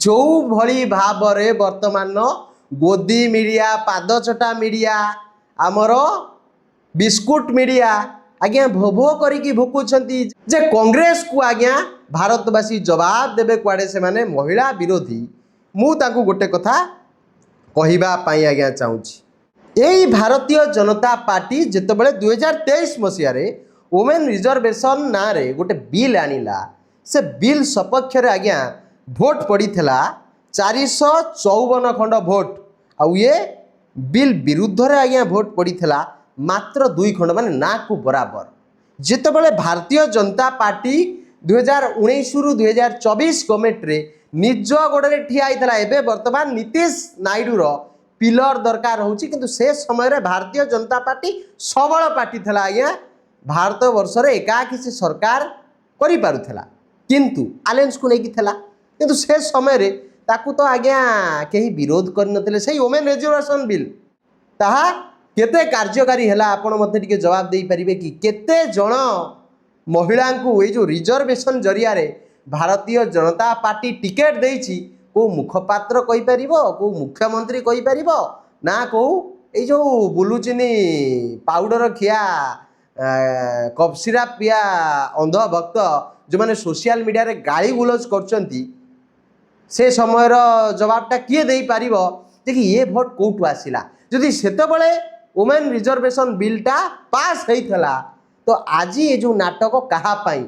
जो भली भाव रे वर्तमान गोदी मीडिया पादचटा मीडिया आमर बिस्कुट मीडिया आज्ञा भो भो करिकी भुकुछंती जे कांग्रेस को आज्ञा भारतवासी जवाब देबे कुआडे से माने महिला विरोधी मु ताकू गोटे कथा कहिबा पाई आज्ञा चाहूची एई भारतीय जनता पार्टी जेतेबेले 2023 मसिया रे वुमेन रिजर्वेशन ना रे गोटे बिल आनिला से बिल सपक्ष रे आज्ञा भोट पड़ी थिला 454 खंड भोट आउ ये बिल विरुद्ध रे आज्ञा भोट पड़ी थिला मात्र 2 खंड माने ना को बराबर जेतेबेले भारतीय जनता पार्टी 2019 रु 2024 गवर्नमेंट रे निज गोड़े ठिया होता एबे वर्तमान नीतीश नायडू रो पिलर दरकार होची किंतु से समय रे भारतीय जनता पार्टी सबल पार्टी थला आज्ञा भारत वर्ष रे एकाकी से सरकार करि पारुथला किंतु आलेंस को नहीं थला किंतु से समय रे ताकू तो आज्ञा केही विरोध कर नथिले सेही वुमेन रिजर्वेशन बिल ताहा केते कार्यकारी हैला आपण मते टिके जवाब देई परिबे कि केते जण महिला को ये जो रिजर्वेशन जरिया रे भारतीय जनता पार्टी टिकेट देइछि को मुखपात्र कहि परिबो को मुख्यमंत्री कहि परिबो ना को ए जो बुलुचिनी पाउडर खिया कफ सिरप पिया अंध भक्त जो माने सोशल मीडिया रे गाली गुलज करचंती से समय जवाबटा किए दे पारिबो देखि ये भोट कोठु आसिला जदि सेते बेले वुमेन रिजर्वेशन बिलटा पास होइथला तो आज ये जो नाटक कहा पाई